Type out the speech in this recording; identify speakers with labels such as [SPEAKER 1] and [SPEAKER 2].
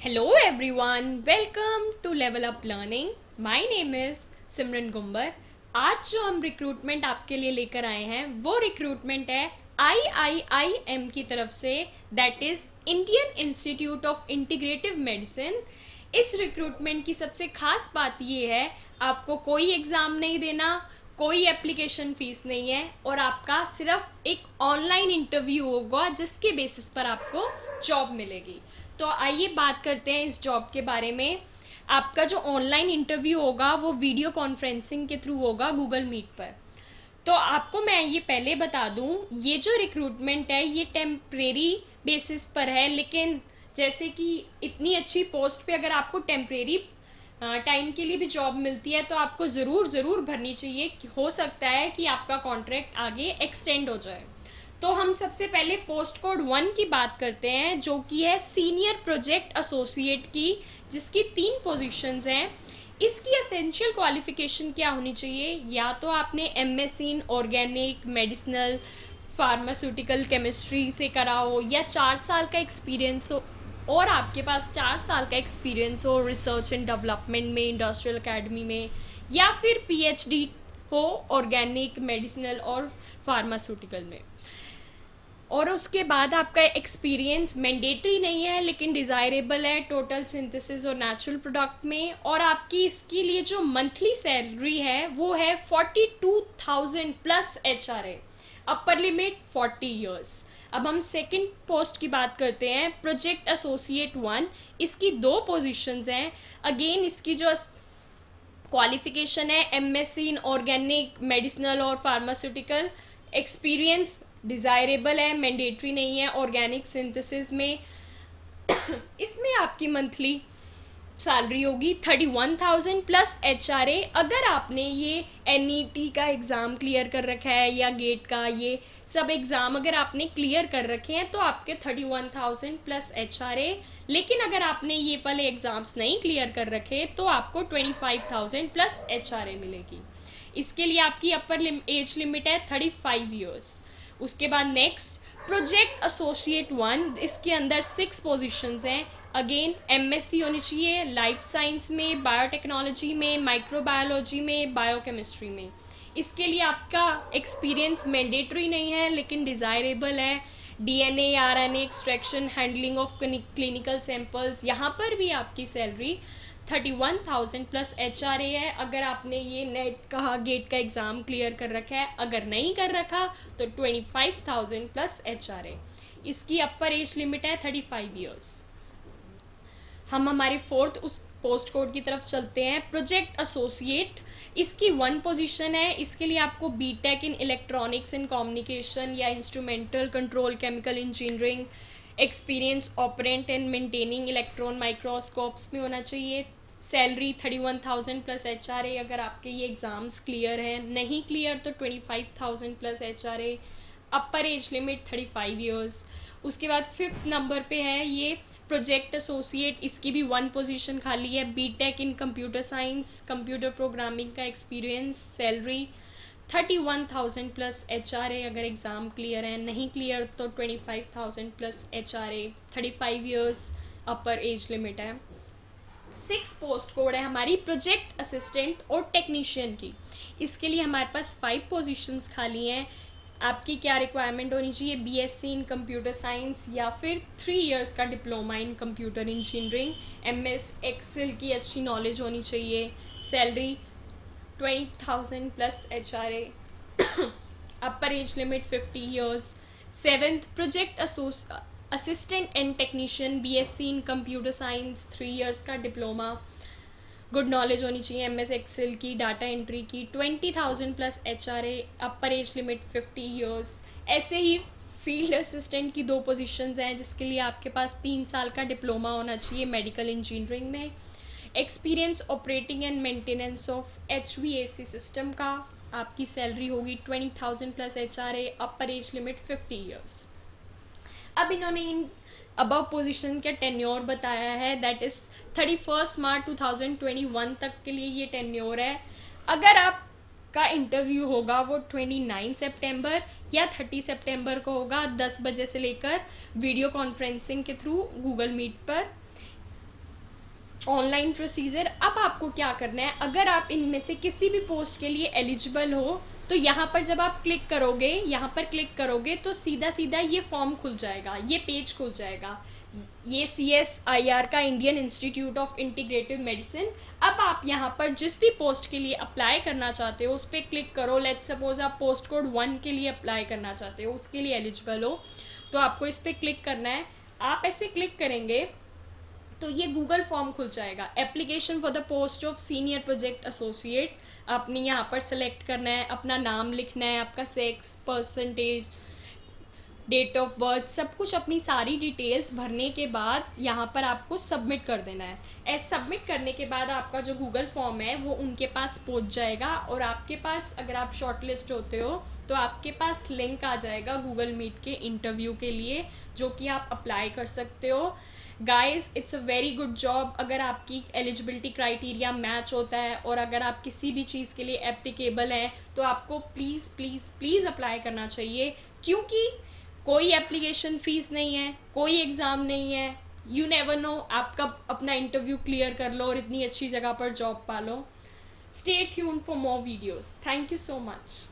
[SPEAKER 1] Hello everyone, welcome to Level Up Learning. My name is सिमरन गुम्बर. आज जो हम recruitment आपके लिए लेकर आए हैं वो रिक्रूटमेंट है IIIM की तरफ से, that is Indian institute of integrative medicine. इस रिक्रूटमेंट की सबसे खास बात ये है, आपको कोई एग्ज़ाम नहीं देना, कोई एप्लीकेशन फ़ीस नहीं है और आपका सिर्फ एक ऑनलाइन इंटरव्यू होगा जिसके बेसिस पर आपको जॉब मिलेगी. तो आइए बात करते हैं इस जॉब के बारे में. आपका जो ऑनलाइन इंटरव्यू होगा वो वीडियो कॉन्फ्रेंसिंग के थ्रू होगा गूगल मीट पर. तो आपको मैं ये पहले बता दूं, ये जो रिक्रूटमेंट है ये टेम्परेरी बेसिस पर है, लेकिन जैसे कि इतनी अच्छी पोस्ट पे अगर आपको टेम्परेरी टाइम के लिए भी जॉब मिलती है तो आपको ज़रूर भरनी चाहिए. हो सकता है कि आपका कॉन्ट्रैक्ट आगे एक्सटेंड हो जाए. तो हम सबसे पहले पोस्ट कोड 1 की बात करते हैं, जो कि है सीनियर प्रोजेक्ट एसोसिएट की, जिसकी 3 पोजीशंस हैं. इसकी एसेंशियल क्वालिफिकेशन क्या होनी चाहिए? या तो आपने MSc in organic, medicinal, pharmaceutical chemistry से करा हो, या 4 साल का एक्सपीरियंस हो और आपके पास 4 साल का एक्सपीरियंस हो रिसर्च एंड डेवलपमेंट में, इंडस्ट्रियल अकेडमी में, या फिर पीएचडी हो ऑर्गेनिक, मेडिसिनल और फार्मास्यूटिकल में. और उसके बाद आपका एक्सपीरियंस मैंडेटरी नहीं है लेकिन डिज़ायरेबल है टोटल सिंथेसिस और नेचुरल प्रोडक्ट में. और आपकी इसके लिए जो मंथली सैलरी है वो है 42,000 plus HRA, upper limit 40 years. अब हम सेकंड पोस्ट की बात करते हैं, प्रोजेक्ट एसोसिएट 1. इसकी 2 पोजीशंस हैं. अगेन इसकी जो क्वालिफिकेशन है एमएससी इन ऑर्गेनिक, मेडिसिनल और फार्मास्यूटिकल. एक्सपीरियंस डिज़ायरेबल है, मैंडेटरी नहीं है ऑर्गेनिक सिंथेसिस में. इसमें आपकी मंथली सैलरी होगी 31,000 प्लस HRA. अगर आपने ये NET का एग्ज़ाम क्लियर कर रखा है या गेट का, ये सब एग्ज़ाम अगर आपने क्लियर कर रखे हैं तो आपके 31,000 प्लस HRA. लेकिन अगर आपने ये वाले एग्ज़ाम्स नहीं क्लियर कर रखे तो आपको 25,000 प्लस HRA मिलेगी. इसके लिए आपकी अपर एज लिमिट है 35 ईयर्स. उसके बाद नेक्स्ट प्रोजेक्ट एसोसिएट 1. इसके अंदर 6 पोजीशंस हैं. अगेन एमएससी होनी चाहिए लाइफ साइंस में, बायोटेक्नोलॉजी में, माइक्रोबायोलॉजी में, बायोकेमिस्ट्री में. इसके लिए आपका एक्सपीरियंस मैंडेटरी नहीं है लेकिन डिज़ायरेबल है. DNA RNA extraction, handling of clinical samples. यहाँ पर भी आपकी सैलरी 31,000 प्लस HRA है अगर आपने ये नेट का, गेट का एग्ज़ाम क्लियर कर रखा है. अगर नहीं कर रखा तो 25,000 प्लस HRA. इसकी अपर एज लिमिट है 35 ईयर्स. हम हमारे फोर्थ उस पोस्ट कोड की तरफ चलते हैं, प्रोजेक्ट एसोसिएट. इसकी 1 पोजीशन है. इसके लिए आपको B Tech in electronics and communication या instrumental control chemical engineering experience operating and maintaining electron microscopes में होना चाहिए. सैलरी 31,000 प्लस HRA अगर आपके ये एग्ज़ाम्स क्लियर हैं. नहीं क्लियर तो 25,000 plus HRA. Upper age limit 35 years. उसके बाद 5th नंबर पे है ये प्रोजेक्ट एसोसिएट. इसकी भी 1 पोजीशन खाली है. B Tech in computer science, computer programming का एक्सपीरियंस. सैलरी 31,000 प्लस HRA अगर एग्ज़ाम क्लियर है. नहीं क्लियर तो 25,000 plus HRA. 35 years upper age limit है. 6 पोस्ट कोड है हमारी प्रोजेक्ट असिस्टेंट और टेक्नीशियन की. इसके लिए हमारे पास 5 पोजीशंस खाली हैं. आपकी क्या रिक्वायरमेंट होनी चाहिए? BSc इन कंप्यूटर साइंस या फिर 3 इयर्स का diploma in computer engineering. MS excel की अच्छी नॉलेज होनी चाहिए. Salary 20,000 plus HRA. Upper age limit 50 years. 7th project assistant and technician, BSc in computer science, 3 years का डिप्लोमा. गुड नॉलेज होनी चाहिए MS एक्सेल की, डाटा एंट्री की. 20,000 plus HRA. Upper age limit 50 years. ऐसे ही field assistant की 2 positions हैं जिसके लिए आपके पास 3 साल का डिप्लोमा होना चाहिए मेडिकल इंजीनियरिंग में. Experience operating and maintenance of HVAC system का. आपकी सैलरी होगी 20,000 plus HRA. Upper age limit 50 years. अब इन्होंने इन अबव पोजीशन का टेन्योर बताया है, दैट इज़ 31 मार्च 2021 तक के लिए ये टेन्योर है. अगर आपका इंटरव्यू होगा वो 29 सितंबर या 30 सितंबर को होगा 10 बजे से लेकर वीडियो कॉन्फ्रेंसिंग के थ्रू गूगल मीट पर. Online procedure. अब आपको क्या करना है, अगर आप इनमें से किसी भी पोस्ट के लिए एलिजिबल हो तो यहाँ पर जब आप क्लिक करोगे, यहाँ पर क्लिक करोगे तो सीधा सीधा ये फॉर्म खुल जाएगा, ये पेज खुल जाएगा। ये CSIR का, Indian institute of integrative medicine. अब आप यहाँ पर जिस भी पोस्ट के लिए अप्लाई करना चाहते हो उस पर क्लिक करो। लेट्स सपोज आप पोस्ट कोड 1 के लिए अप्लाई करना चाहते हो, उसके लिए एलिजिबल हो, तो आपको इस पर क्लिक करना है। आप ऐसे क्लिक करेंगे तो ये गूगल फॉर्म खुल जाएगा। Application for the post of senior project associate, आपने यहाँ पर सेलेक्ट करना है, अपना नाम लिखना है, आपका sex, percentage, date of birth, सब कुछ अपनी सारी डिटेल्स भरने के बाद यहाँ पर आपको सबमिट कर देना है। सबमिट करने के बाद आपका जो गूगल फॉर्म है वो उनके पास पहुँच जाएगा, और आपके पास, अगर आप शॉर्ट लिस्ट होते हो तो आपके पास लिंक आ जाएगा गूगल मीट के इंटरव्यू के लिए, जो कि आप अप्लाई कर सकते हो। Guys, it's a very good job. अगर आपकी एलिजिबिलिटी क्राइटेरिया मैच होता है और अगर आप किसी भी चीज़ के लिए एप्लीकेबल हैं तो आपको प्लीज़ प्लीज़ प्लीज़ अप्लाई करना चाहिए, क्योंकि कोई एप्लीकेशन फ़ीस नहीं है, कोई एग्ज़ाम नहीं है। यू नेवर नो, आप कब अपना इंटरव्यू क्लियर कर लो और इतनी अच्छी जगह पर जॉब पा लो। Stay tuned for more videos. Thank you so much.